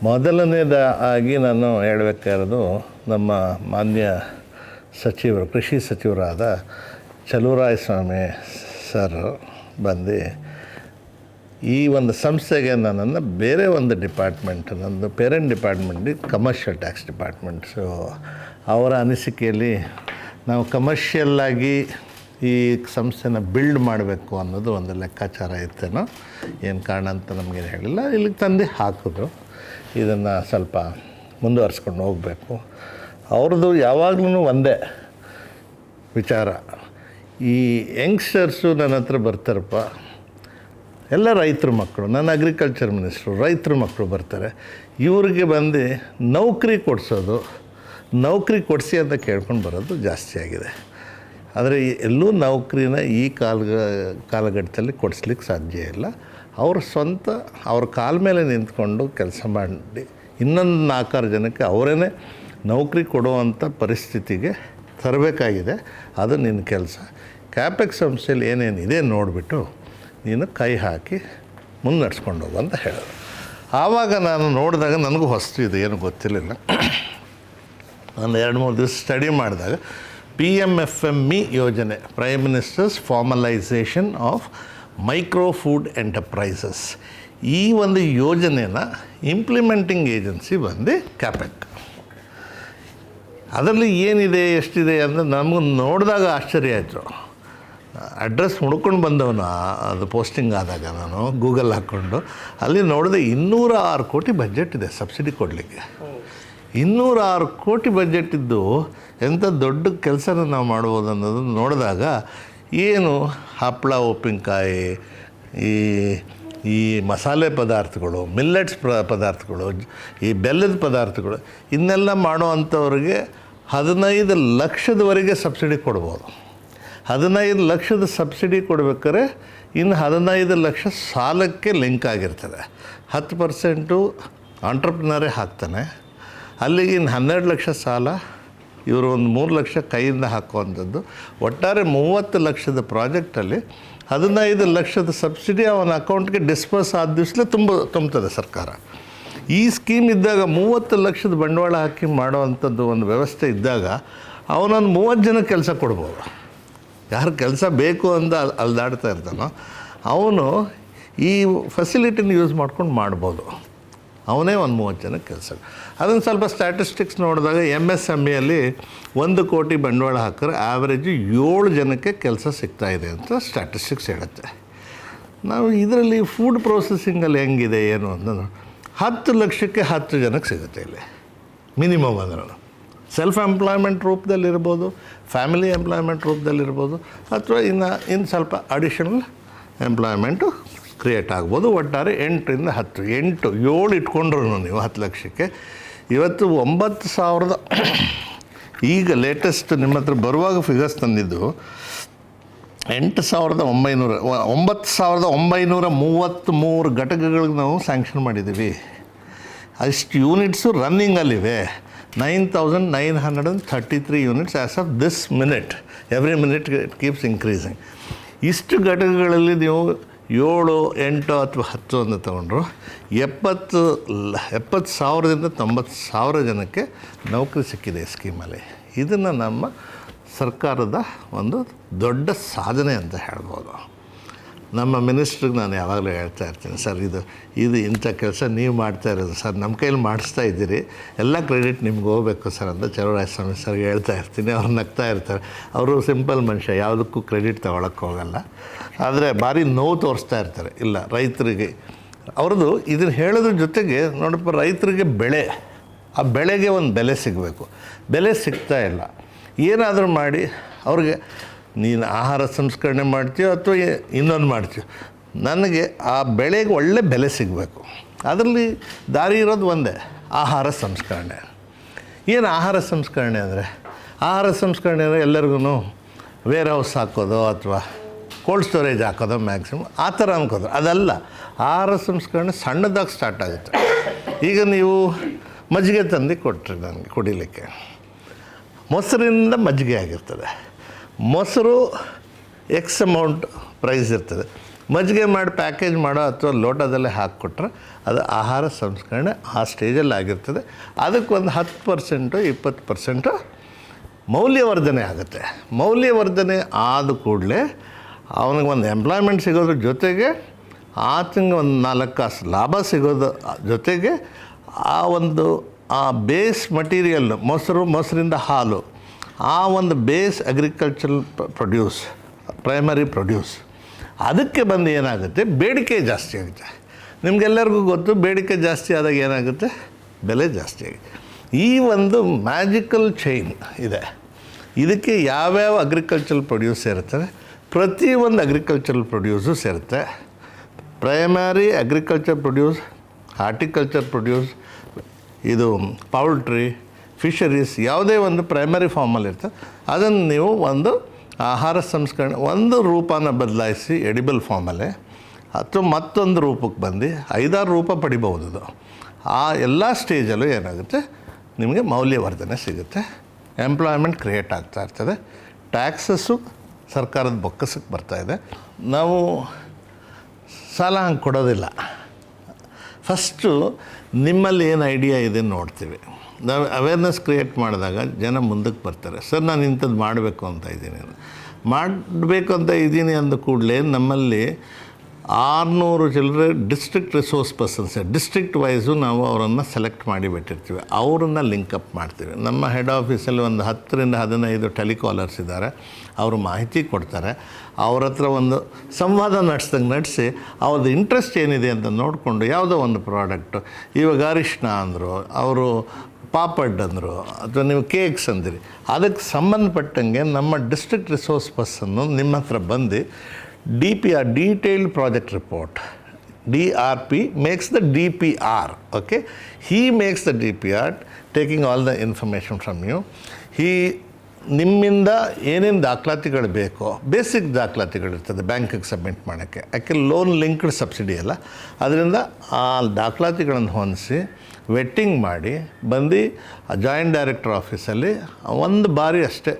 ಮೊದಲನೇದಾಗಿ ನಾನು ಹೇಳಬೇಕಾಗಿರೋದು ನಮ್ಮ ಮಾನ್ಯ ಸಚಿವರು, ಕೃಷಿ ಸಚಿವರಾದ ಚಲುವರಾಯಸ್ವಾಮಿ ಸರ್ ಬಂದು ಈ ಒಂದು ಸಂಸ್ಥೆಗೆ ನನ್ನನ್ನು ಬೇರೆ ಒಂದು ಡಿಪಾರ್ಟ್ಮೆಂಟ್, ನಂದು parent department commercial tax department. So ಅವರ ಅನಿಸಿಕೆಯಲ್ಲಿ ನಾವು ಕಮರ್ಷಿಯಲ್ಲಾಗಿ ಈ ಸಂಸ್ಥೆನ ಬಿಲ್ಡ್ ಮಾಡಬೇಕು ಅನ್ನೋದು ಒಂದು ಲೆಕ್ಕಾಚಾರ ಇತ್ತೇನೋ, ಏನು ಕಾರಣ ಅಂತ ನಮಗೇನು ಹೇಳಿಲ್ಲ. ಇಲ್ಲಿಗೆ ತಂದು ಹಾಕಿದ್ರು. ಇದನ್ನು ಸ್ವಲ್ಪ ಮುಂದುವರ್ಸ್ಕೊಂಡು ಹೋಗಬೇಕು. ಅವ್ರದ್ದು ಯಾವಾಗಲೂ ಒಂದೇ ವಿಚಾರ, ಈ ಯಂಗ್ಸ್ಟರ್ಸು ನನ್ನ ಹತ್ರ ಬರ್ತಾರಪ್ಪ, ಎಲ್ಲ ರೈತರ ಮಕ್ಕಳು, ನನ್ನ ಅಗ್ರಿಕಲ್ಚರ್ ಮಿನಿಸ್ಟ್ರು, ರೈತರ ಮಕ್ಕಳು ಬರ್ತಾರೆ, ಇವ್ರಿಗೆ ಬಂದು ನೌಕರಿ ಕೊಡಿಸೋದು, ನೌಕರಿ ಕೊಡಿಸಿ ಅಂತ ಕೇಳ್ಕೊಂಡು ಬರೋದು ಜಾಸ್ತಿ ಆಗಿದೆ. ಆದರೆ ಎಲ್ಲೂ ನೌಕರಿನ ಈ ಕಾಲಘಟ್ಟದಲ್ಲಿ ಕೊಡಿಸ್ಲಿಕ್ಕೆ ಸಾಧ್ಯ ಇಲ್ಲ. ಅವ್ರ ಸ್ವಂತ ಅವ್ರ ಕಾಲ ಮೇಲೆ ನಿಂತ್ಕೊಂಡು ಕೆಲಸ ಮಾಡಿ ಇನ್ನೊಂದು 4-6 ಜನಕ್ಕೆ ಅವರೇ ನೌಕರಿ ಕೊಡುವಂಥ ಪರಿಸ್ಥಿತಿಗೆ ತರಬೇಕಾಗಿದೆ. ಅದು ನಿನ್ನ ಕೆಲಸ. ಕ್ಯಾಪೆಕ್ಸ್ ಸಂಸ್ಥೆಯಲ್ಲಿ ಏನೇನಿದೆ ನೋಡಿಬಿಟ್ಟು ನೀನು ಕೈ ಹಾಕಿ ಮುನ್ನಡೆಸ್ಕೊಂಡು ಹೋಗು ಅಂತ ಹೇಳೋದು. ಆವಾಗ ನಾನು ನೋಡಿದಾಗ ನನಗೂ ಹೊಸ್ತು ಇದು ಏನು ಗೊತ್ತಿರಲಿಲ್ಲ. ನಾನು 2-3 ದಿವಸ ಸ್ಟಡಿ ಮಾಡಿದಾಗ PMFME ಯೋಜನೆ, prime ministers formalisation of micro food enterprises, ಈ ಒಂದು ಯೋಜನೆನ ಇಂಪ್ಲಿಮೆಂಟಿಂಗ್ ಏಜೆನ್ಸಿ ಬಂದು ಕ್ಯಾಪೆಕ್. ಅದರಲ್ಲಿ ಏನಿದೆ ಎಷ್ಟಿದೆ ಅಂದರೆ ನಮಗೂ ನೋಡಿದಾಗ ಆಶ್ಚರ್ಯ ಆಯಿತು. ಅಡ್ರೆಸ್ ಹುಡ್ಕೊಂಡು ಬಂದವನು ಅದು ಪೋಸ್ಟಿಂಗ್ ಆದಾಗ ನಾನು ಗೂಗಲ್ ಹಾಕ್ಕೊಂಡು ಅಲ್ಲಿ ನೋಡಿದೆ 206 ಕೋಟಿ ಬಜೆಟ್ ಇದೆ ಸಬ್ಸಿಡಿ ಕೊಡಲಿಕ್ಕೆ. 206 ಕೋಟಿ ಬಜೆಟ್ ಇದ್ದು ಎಂಥ ದೊಡ್ಡ ಕೆಲಸನ ನಾವು ಮಾಡ್ಬೋದು ಅನ್ನೋದನ್ನು ನೋಡಿದಾಗ, ಏನು ಹಪ್ಪಳ, ಉಪ್ಪಿನಕಾಯಿ, ಈ ಮಸಾಲೆ ಪದಾರ್ಥಗಳು, ಮಿಲ್ಲೆಟ್ಸ್ ಪದಾರ್ಥಗಳು, ಈ ಬೆಲ್ಲದ ಪದಾರ್ಥಗಳು, ಇನ್ನೆಲ್ಲ ಮಾಡೋ ಅಂಥವ್ರಿಗೆ 15 ಲಕ್ಷದವರೆಗೆ ಸಬ್ಸಿಡಿ ಕೊಡ್ಬೋದು. 15 ಲಕ್ಷದ ಸಬ್ಸಿಡಿ ಕೊಡ್ಬೇಕಾದ್ರೆ ಇನ್ನು 15 ಲಕ್ಷ ಸಾಲಕ್ಕೆ ಲಿಂಕ್ ಆಗಿರ್ತದೆ. 10% ಆಂಟ್ರಪ್ರಿನರೇ ಹಾಕ್ತಾನೆ. ಅಲ್ಲಿಗೆ ಇನ್ನು 12 ಲಕ್ಷ ಸಾಲ, ಇವರು ಒಂದು 3 ಲಕ್ಷ ಕೈಯಿಂದ ಹಾಕುವಂಥದ್ದು. ಒಟ್ಟಾರೆ 30 ಲಕ್ಷದ ಪ್ರಾಜೆಕ್ಟಲ್ಲಿ 15 ಲಕ್ಷದ ಸಬ್ಸಿಡಿ ಅವನ ಅಕೌಂಟ್ಗೆ ಡಿಸ್ಪರ್ಸ್ ಆದ ದಿವಸಲೇ ತುಂಬ್ತದೆ ಸರ್ಕಾರ. ಈ ಸ್ಕೀಮ್ ಇದ್ದಾಗ 30 ಲಕ್ಷದ ಬಂಡವಾಳ ಹಾಕಿ ಮಾಡೋವಂಥದ್ದು ಒಂದು ವ್ಯವಸ್ಥೆ ಇದ್ದಾಗ ಅವನೊಂದು 30 ಜನ ಕೆಲಸ ಕೊಡ್ಬೋದು. ಯಾರು ಕೆಲಸ ಬೇಕು ಅಂತ ಅಲ್ದಾಡ್ತಾ ಇರ್ತಾನೋ ಅವನು ಈ ಫೆಸಿಲಿಟಿನ ಯೂಸ್ ಮಾಡ್ಕೊಂಡು ಮಾಡ್ಬೋದು. ಅವನೇ ಒಂದು 30 ಜನ ಕೆಲಸ. ಅದನ್ನು ಸ್ವಲ್ಪ ಸ್ಟ್ಯಾಟಿಸ್ಟಿಕ್ಸ್ ನೋಡಿದಾಗ MSMEಯಲ್ಲಿ 1 ಕೋಟಿ ಬಂಡವಾಳ ಹಾಕಿದ್ರೆ ಆ್ಯಾವ್ರೇಜು 7 ಜನಕ್ಕೆ ಕೆಲಸ ಸಿಗ್ತಾಯಿದೆ ಅಂತ ಸ್ಟ್ಯಾಟಿಸ್ಟಿಕ್ಸ್ ಹೇಳುತ್ತೆ. ನಾವು ಇದರಲ್ಲಿ ಫುಡ್ ಪ್ರೊಸೆಸಿಂಗಲ್ಲಿ ಹೆಂಗಿದೆ ಏನು ಅಂತ 10 ಲಕ್ಷಕ್ಕೆ 10 ಜನಕ್ಕೆ ಸಿಗುತ್ತೆ ಇಲ್ಲಿ ಮಿನಿಮಮ್. ಅಂದ್ರೆ ಸೆಲ್ಫ್ ಎಂಪ್ಲಾಯ್ಮೆಂಟ್ ರೂಪದಲ್ಲಿರ್ಬೋದು, ಫ್ಯಾಮಿಲಿ ಎಂಪ್ಲಾಯ್ಮೆಂಟ್ ರೂಪದಲ್ಲಿರ್ಬೋದು, ಅಥವಾ ಇನ್ನು ಸ್ವಲ್ಪ ಅಡಿಷನಲ್ ಎಂಪ್ಲಾಯ್ಮೆಂಟು ಕ್ರಿಯೇಟ್ ಆಗ್ಬೋದು. ಒಟ್ಟಾರೆ 8ರಿಂದ 10, 7 ಇಟ್ಕೊಂಡ್ರು ನೀವು 10 ಲಕ್ಷಕ್ಕೆ. ಇವತ್ತು 9,000 ಈಗ ಲೇಟೆಸ್ಟ್ ನಿಮ್ಮ ಹತ್ರ ಬರುವಾಗ ಫಿಗರ್ಸ್ ತಂದಿದ್ದು 9,933 ಘಟಕಗಳಿಗೆ ನಾವು ಸ್ಯಾಂಕ್ಷನ್ ಮಾಡಿದ್ದೀವಿ. ಅಷ್ಟು ಯೂನಿಟ್ಸು ರನ್ನಿಂಗಲ್ಲಿವೆ. 9,933 units as of this minute. Every minute it keeps increasing. ಇಷ್ಟು ಘಟಕಗಳಲ್ಲಿ ನೀವು 7, 8 ಅಥವಾ 10 ಅಂತ ತೊಗೊಂಡ್ರು 70,000ದಿಂದ 90,000 ಜನಕ್ಕೆ ನೌಕರಿ ಸಿಕ್ಕಿದೆ ಈ ಸ್ಕೀಮಲ್ಲಿ. ಇದನ್ನು ನಮ್ಮ ಸರ್ಕಾರದ ಒಂದು ದೊಡ್ಡ ಸಾಧನೆ ಅಂತ ಹೇಳ್ಬೋದು. ನಮ್ಮ ಮಿನಿಸ್ಟ್ರಿಗೆ ನಾನು ಯಾವಾಗಲೂ ಹೇಳ್ತಾ ಇರ್ತೀನಿ, ಸರ್ ಇದು ಇಂಥ ಕೆಲಸ ನೀವು ಮಾಡ್ತಾ ಇರೋದು ಸರ್, ನಮ್ಮ ಕೈಯಲ್ಲಿ ಮಾಡಿಸ್ತಾ ಇದ್ದೀರಿ, ಎಲ್ಲ ಕ್ರೆಡಿಟ್ ನಿಮ್ಗೆ ಹೋಗಬೇಕು ಸರ್ ಅಂತ ಚಲುವರಾಯಸ್ವಾಮಿ ಸರ್ಗೆ ಹೇಳ್ತಾ ಇರ್ತೀನಿ. ಅವ್ರು ನಗ್ತಾ ಇರ್ತಾರೆ. ಅವರು ಸಿಂಪಲ್ ಮನುಷ್ಯ, ಯಾವುದಕ್ಕೂ ಕ್ರೆಡಿಟ್ ತೊಗೊಳಕ್ಕೆ ಹೋಗಲ್ಲ. ಆದರೆ ಭಾರಿ ನೋವು ತೋರಿಸ್ತಾ ಇರ್ತಾರೆ. ಇಲ್ಲ, ರೈತರಿಗೆ ಅವ್ರದ್ದು ಇದನ್ನು ಹೇಳೋದ್ರ ಜೊತೆಗೆ ನೋಡಪ್ಪ, ರೈತರಿಗೆ ಆ ಬೆಳೆಗೆ ಒಂದು ಬೆಲೆ ಸಿಗಬೇಕು. ಬೆಲೆ ಸಿಗ್ತಾ ಇಲ್ಲ. ಏನಾದರೂ ಮಾಡಿ ಅವ್ರಿಗೆ ನೀನು ಆಹಾರ ಸಂಸ್ಕರಣೆ ಮಾಡ್ತೀಯೋ ಅಥವಾ ಇನ್ನೊಂದು ಮಾಡ್ತೀಯೋ, ನನಗೆ ಆ ಬೆಳೆಗೆ ಒಳ್ಳೆ ಬೆಲೆ ಸಿಗಬೇಕು. ಅದರಲ್ಲಿ ದಾರಿ ಇರೋದು ಒಂದೇ, ಆಹಾರ ಸಂಸ್ಕರಣೆ. ಏನು ಆಹಾರ ಸಂಸ್ಕರಣೆ ಅಂದರೆ? ಆಹಾರ ಸಂಸ್ಕರಣೆ ಅಂದರೆ ಎಲ್ಲರಿಗೂ ವೇರ್ ಹೌಸ್ ಹಾಕೋದು ಅಥವಾ ಕೋಲ್ಡ್ ಸ್ಟೋರೇಜ್ ಹಾಕೋದು ಮ್ಯಾಕ್ಸಿಮಮ್ ಆ ಥರ ಅನ್ಕೋದು. ಅದಲ್ಲ. ಆಹಾರ ಸಂಸ್ಕರಣೆ ಸಣ್ಣದಾಗಿ ಸ್ಟಾರ್ಟ್ ಆಗುತ್ತೆ. ಈಗ ನೀವು ಮಜ್ಜಿಗೆ ತಂದು ಕೊಟ್ಟರೆ ನನಗೆ ಕುಡಿಲಿಕ್ಕೆ, ಮೊಸರಿಂದ ಮಜ್ಜಿಗೆ ಆಗಿರ್ತದೆ. ಮೊಸರು ಎಕ್ಸ್ ಅಮೌಂಟ್ ಪ್ರೈಸ್ ಇರ್ತದೆ. ಮಜ್ಜಿಗೆ ಮಾಡಿ ಪ್ಯಾಕೇಜ್ ಮಾಡೋ ಅಥವಾ ಲೋಟದಲ್ಲೇ ಹಾಕಿಕೊಟ್ರೆ ಅದು ಆಹಾರ ಸಂಸ್ಕರಣೆ ಆ ಸ್ಟೇಜಲ್ಲಿ ಆಗಿರ್ತದೆ. ಅದಕ್ಕೊಂದು 10% 20% ಮೌಲ್ಯವರ್ಧನೆ ಆಗುತ್ತೆ. ಮೌಲ್ಯವರ್ಧನೆ ಆದ ಕೂಡಲೇ ಅವನಿಗೆ ಒಂದು ಎಂಪ್ಲಾಯ್ಮೆಂಟ್ ಸಿಗೋದ್ರ ಜೊತೆಗೆ ಆತನಿಗೆ ಒಂದು 4 ಕಾಸು ಲಾಭ ಸಿಗೋದು ಜೊತೆಗೆ ಆ ಬೇಸ್ ಮಟೀರಿಯಲ್ ಮೊಸರಿಂದ ಹಾಲು, ಆ ಒಂದು base agricultural produce, primary produce, ಅದಕ್ಕೆ ಬಂದು ಏನಾಗುತ್ತೆ, ಬೇಡಿಕೆ ಜಾಸ್ತಿ ಆಗುತ್ತೆ. ನಿಮಗೆಲ್ಲರಿಗೂ ಗೊತ್ತು, ಬೇಡಿಕೆ ಜಾಸ್ತಿ ಆದಾಗ ಏನಾಗುತ್ತೆ, ಬೆಲೆ ಜಾಸ್ತಿ ಆಗುತ್ತೆ. ಈ ಒಂದು ಮ್ಯಾಜಿಕಲ್ ಚೈನ್ ಇದೆ. ಇದಕ್ಕೆ ಯಾವ್ಯಾವ ಅಗ್ರಿಕಲ್ಚರಲ್ ಪ್ರೊಡ್ಯೂಸ್ ಸೇರುತ್ತದೆ, ಪ್ರತಿಯೊಂದು ಅಗ್ರಿಕಲ್ಚರಲ್ ಪ್ರೊಡ್ಯೂಸು ಸೇರುತ್ತೆ. Primary agriculture produce, horticulture produce, ಇದು ಪೌಲ್ಟ್ರಿ, ಫಿಶರೀಸ್, ಯಾವುದೇ ಒಂದು ಪ್ರೈಮರಿ ಫಾರ್ಮಲ್ಲಿ ಇರ್ತದೆ, ಅದನ್ನು ನೀವು ಒಂದು ಆಹಾರ ಸಂಸ್ಕರಣೆ ಒಂದು ರೂಪನ ಬದಲಾಯಿಸಿ ಎಡಿಬಲ್ ಫಾರ್ಮಲ್ಲೇ ಅಥವಾ ಮತ್ತೊಂದು ರೂಪಕ್ಕೆ ಬಂದು 5-6 ರೂಪ ಪಡಿಬಹುದು. ಅದು ಆ ಎಲ್ಲ ಸ್ಟೇಜಲ್ಲೂ ಏನಾಗುತ್ತೆ, ನಿಮಗೆ ಮೌಲ್ಯವರ್ಧನೆ ಸಿಗುತ್ತೆ, ಎಂಪ್ಲಾಯ್ಮೆಂಟ್ ಕ್ರಿಯೇಟ್ ಆಗ್ತಾ ಇರ್ತದೆ, ಟ್ಯಾಕ್ಸಸ್ಸು ಸರ್ಕಾರದ ಬೊಕ್ಕಸಕ್ಕೆ ಬರ್ತಾಯಿದೆ. ನಾವು ಸಾಲ ಹಂಗೆ ಕೊಡೋದಿಲ್ಲ. ಫಸ್ಟು ನಿಮ್ಮಲ್ಲಿ ಏನು ಐಡಿಯಾ ಇದೆ ನೋಡ್ತೀವಿ. ನಾವು ಅವೇರ್ನೆಸ್ ಕ್ರಿಯೇಟ್ ಮಾಡಿದಾಗ ಜನ ಮುಂದಕ್ಕೆ ಬರ್ತಾರೆ. ಸರ್, ನಾನು ಇಂಥದ್ದು ಮಾಡಬೇಕು ಅಂತ ಇದ್ದೀನಿ ಅಂದ ಕೂಡಲೇ ನಮ್ಮಲ್ಲಿ 600 ಚಿಲ್ಲರೆ district resource persons, district wise ನಾವು ಅವರನ್ನು ಸೆಲೆಕ್ಟ್ ಮಾಡಿ ಬಿಟ್ಟಿರ್ತೀವಿ. ಅವರನ್ನು ಲಿಂಕಪ್ ಮಾಡ್ತೀವಿ. ನಮ್ಮ ಹೆಡ್ ಆಫೀಸಲ್ಲಿ ಒಂದು 10-15 ಟೆಲಿಕಾಲರ್ಸ್ ಇದ್ದಾರೆ. ಅವರು ಮಾಹಿತಿ ಕೊಡ್ತಾರೆ. ಅವ್ರ ಹತ್ರ ಒಂದು ಸಂವಾದ ನಡೆಸಿ ಅವ್ರದ್ದು ಇಂಟ್ರೆಸ್ಟ್ ಏನಿದೆ ಅಂತ ನೋಡಿಕೊಂಡು ಯಾವುದೋ ಒಂದು ಪ್ರಾಡಕ್ಟು, ಇವಾಗ ಅರಿಶಿನ ಅಂದರು, ಅವರು ಪಾಪಡ್ ಅಂದರು, ಅಥವಾ ನೀವು ಕೇಕ್ಸ್ ಅಂದಿರಿ, ಅದಕ್ಕೆ ಸಂಬಂಧಪಟ್ಟಂಗೆ ನಮ್ಮ ಡಿಸ್ಟ್ರಿಕ್ಟ್ ರಿಸೋರ್ಸ್ ಪರ್ಸನ್ನು ನಿಮ್ಮ ಹತ್ರ ಬಂದು DPR, Detailed Project Report, DRP makes the DPR, okay? He makes the DPR, taking all the information from you. ನಿಮ್ಮಿಂದ ಏನೇನು ದಾಖಲಾತಿಗಳು ಬೇಕೋ, ಬೇಸಿಕ್ ದಾಖಲಾತಿಗಳಿರ್ತದೆ ಬ್ಯಾಂಕಿಗೆ ಸಬ್ಮಿಟ್ ಮಾಡೋಕ್ಕೆ. ಯಾಕೆ ಲೋನ್ ಲಿಂಕ್ಡ್ ಸಬ್ಸಿಡಿ ಅಲ್ಲ, ಅದರಿಂದ ಆ ದಾಖಲಾತಿಗಳನ್ನು ಹೊಂದಿಸಿ ವೆಟ್ಟಿಂಗ್ ಮಾಡಿ ಬಂದು ಜಾಯಿಂಟ್ ಡೈರೆಕ್ಟರ್ ಆಫೀಸಲ್ಲಿ ಒಂದು ಬಾರಿ ಅಷ್ಟೇ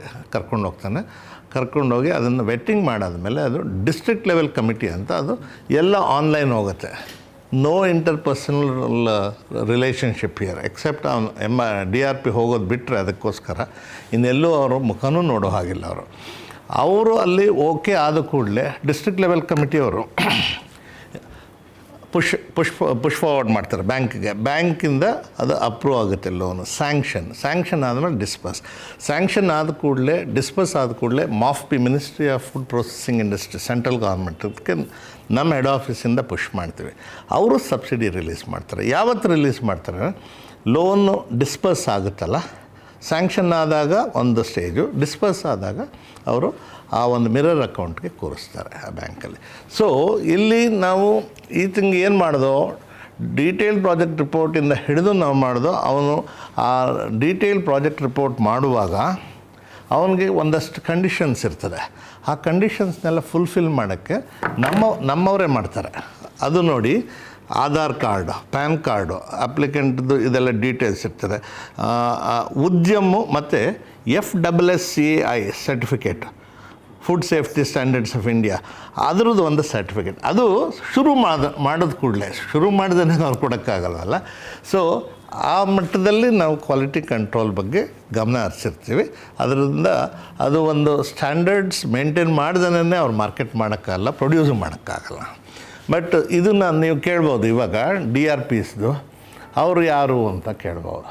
ಕರ್ಕೊಂಡೋಗಿ ಅದನ್ನು ವೆಟ್ಟಿಂಗ್ ಮಾಡಾದಮೇಲೆ ಅದು ಡಿಸ್ಟ್ರಿಕ್ಟ್ ಲೆವೆಲ್ ಕಮಿಟಿ ಅಂತ, ಅದು ಎಲ್ಲ ಆನ್ಲೈನ್ ಹೋಗುತ್ತೆ. No interpersonal relationship here except DRP ಹೋಗೋದು ಬಿಟ್ಟರೆ ಅದಕ್ಕೋಸ್ಕರ ಇನ್ನೆಲ್ಲೂ ಅವರು ಮುಖನೂ ನೋಡೋ ಹಾಗಿಲ್ಲ. ಅವರು ಅಲ್ಲಿ ಓಕೆ ಆದ ಕೂಡಲೇ ಡಿಸ್ಟ್ರಿಕ್ಟ್ ಲೆವೆಲ್ ಕಮಿಟಿಯವರು ಪುಷ್ ಫಾರ್ವರ್ಡ್ ಮಾಡ್ತಾರೆ ಬ್ಯಾಂಕಿಗೆ. ಬ್ಯಾಂಕಿಂದ ಅದು ಅಪ್ರೂವ್ ಆಗುತ್ತೆ ಲೋನು. ಸ್ಯಾಂಕ್ಷನ್ ಆದಮೇಲೆ ಸ್ಯಾಂಕ್ಷನ್ ಆದ ಕೂಡಲೇ MOFP, ministry of food processing industry, central ಗೌರ್ಮೆಂಟ್ಗೆ ನಮ್ಮ ಹೆಡ್ ಆಫೀಸಿಂದ ಪುಷ್ ಮಾಡ್ತೀವಿ. ಅವರು ಸಬ್ಸಿಡಿ ರಿಲೀಸ್ ಮಾಡ್ತಾರೆ. ಯಾವತ್ತು ರಿಲೀಸ್ ಮಾಡ್ತಾರೆ, ಲೋನು ಡಿಸ್ಪರ್ಸ್ ಆಗುತ್ತಲ್ಲ, ಸ್ಯಾಂಕ್ಷನ್ ಆದಾಗ ಒಂದು ಸ್ಟೇಜು, ಡಿಸ್ಪರ್ಸ್ ಆದಾಗ ಅವರು ಆ ಒಂದು ಮಿರರ್ ಅಕೌಂಟ್ಗೆ ಕೂರಿಸ್ತಾರೆ ಆ ಬ್ಯಾಂಕಲ್ಲಿ. ಸೊ ಇಲ್ಲಿ ನಾವು ಈತಂಗೆ ಏನು ಮಾಡೋದು, ಡೀಟೇಲ್ಡ್ ಪ್ರಾಜೆಕ್ಟ್ ರಿಪೋರ್ಟಿಂದ ಹಿಡಿದು ನಾವು ಮಾಡೋದು. ಅವನು ಆ ಡೀಟೇಲ್ಡ್ ಪ್ರಾಜೆಕ್ಟ್ ರಿಪೋರ್ಟ್ ಮಾಡುವಾಗ ಅವನಿಗೆ ಒಂದಷ್ಟು ಕಂಡೀಷನ್ಸ್ ಇರ್ತದೆ. ಆ ಕಂಡೀಷನ್ಸ್ನೆಲ್ಲ ಫುಲ್ಫಿಲ್ ಮಾಡೋಕ್ಕೆ ನಮ್ಮವರೇ ಮಾಡ್ತಾರೆ. ಅದು ನೋಡಿ, ಆಧಾರ್ ಕಾರ್ಡು, ಪ್ಯಾನ್ ಕಾರ್ಡು, ಅಪ್ಲಿಕೆಂಟ್ದು ಇದೆಲ್ಲ ಡೀಟೇಲ್ಸ್ ಇರ್ತದೆ. ಉದ್ಯಮ ಮತ್ತು FSSAI certificate, food safety standards of India, ಅದರದ್ದು ಒಂದು ಸರ್ಟಿಫಿಕೇಟ್. ಅದು ಶುರು ಮಾಡೋದು ಕೂಡಲೇ, ಶುರು ಮಾಡಿದ್ರೆ ಅವ್ರು ಕೊಡೋಕ್ಕಾಗಲ್ವಲ್ಲ. ಸೊ ಆ ಮಟ್ಟದಲ್ಲಿ ನಾವು ಕ್ವಾಲಿಟಿ ಕಂಟ್ರೋಲ್ ಬಗ್ಗೆ ಗಮನ ಹರಿಸಿರ್ತೀವಿ. ಅದರಿಂದ ಅದು ಒಂದು ಸ್ಟ್ಯಾಂಡರ್ಡ್ಸ್ ಮೇಂಟೈನ್ ಮಾಡ್ದೇ ಅವ್ರು ಮಾರ್ಕೆಟ್ ಮಾಡೋಕ್ಕಾಗಲ್ಲ, ಪ್ರೊಡ್ಯೂಸ್ ಮಾಡೋಕ್ಕಾಗಲ್ಲ. ಬಟ್ ಇದನ್ನು ನೀವು ಕೇಳ್ಬೋದು, ಇವಾಗ DRPಸ್ದು ಅವರು ಯಾರು ಅಂತ ಕೇಳ್ಬೋದು.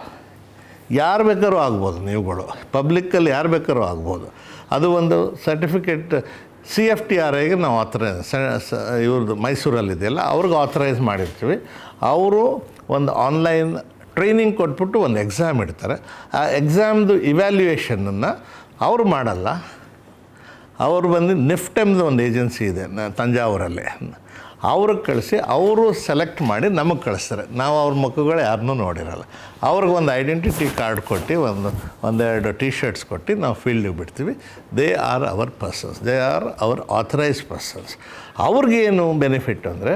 ಯಾರು ಬೇಕಾದ್ರೂ ಆಗ್ಬೋದು, ನೀವುಗಳು ಪಬ್ಲಿಕ್ಕಲ್ಲಿ ಯಾರು ಬೇಕಾದ್ರೂ ಆಗ್ಬೋದು. ಅದು ಒಂದು ಸರ್ಟಿಫಿಕೇಟ್ CFTRIಗೆ ನಾವು ಇವ್ರದ್ದು ಮೈಸೂರಲ್ಲಿದೆಯಲ್ಲ, ಅವ್ರಿಗೆ ಆಥರೈಸ್ ಮಾಡಿರ್ತೀವಿ. ಅವರು ಒಂದು ಆನ್ಲೈನ್ ಟ್ರೈನಿಂಗ್ ಕೊಟ್ಬಿಟ್ಟು ಒಂದು ಎಕ್ಸಾಮ್ ಇಡ್ತಾರೆ. ಆ ಎಕ್ಸಾಮ್ದು ಇವ್ಯಾಲ್ಯೂಯೇಷನನ್ನು ಅವರು ಮಾಡಲ್ಲ. ಅವರು ಬಂದು NIFTEMದು ಒಂದು ಏಜೆನ್ಸಿ ಇದೆ ತಂಜಾವೂರಲ್ಲಿ, ಅವ್ರಿಗೆ ಕಳಿಸಿ ಅವರು ಸೆಲೆಕ್ಟ್ ಮಾಡಿ ನಮಗೆ ಕಳಿಸ್ತಾರೆ. ನಾವು ಅವ್ರ ಮುಖಗಳು ಯಾರನ್ನೂ ನೋಡಿರಲ್ಲ. ಅವ್ರಿಗೆ ಒಂದು ಐಡೆಂಟಿಟಿ ಕಾರ್ಡ್ ಕೊಟ್ಟು ಒಂದೆರಡು T-shirts ಕೊಟ್ಟು ನಾವು ಫೀಲ್ಡಿಗೆ ಬಿಡ್ತೀವಿ. They are our persons, they are our authorised persons. ಅವ್ರಿಗೇನು ಬೆನಿಫಿಟ್ ಅಂದರೆ,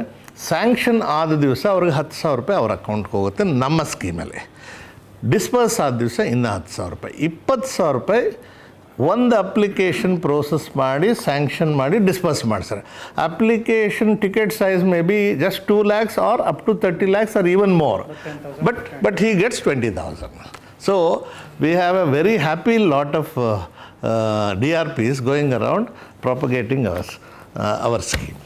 ಸ್ಯಾಂಕ್ಷನ್ ಆದ ದಿವಸ ಅವ್ರಿಗೆ 10,000 ರೂಪಾಯಿ ಅವ್ರ ಅಕೌಂಟ್ಗೆ ಹೋಗುತ್ತೆ ನಮ್ಮ ಸ್ಕೀಮಲ್ಲಿ. ಡಿಸ್ಪರ್ಸ್ ಆದ ದಿವಸ ಇನ್ನೂ 10,000 ರೂಪಾಯಿ, 20,000 ರೂಪಾಯಿ ಒಂದು ಅಪ್ಲಿಕೇಶನ್ ಪ್ರೋಸೆಸ್ ಮಾಡಿ ಸ್ಯಾಂಕ್ಷನ್ ಮಾಡಿ ಡಿಸ್ಪರ್ಸ್ ಮಾಡ್ತಾರೆ. Application ticket size may be just 2 lakhs or up to 30 lakhs or even more, but he gets 20,000. So we have a very happy lot of DRPs going around propagating our scheme.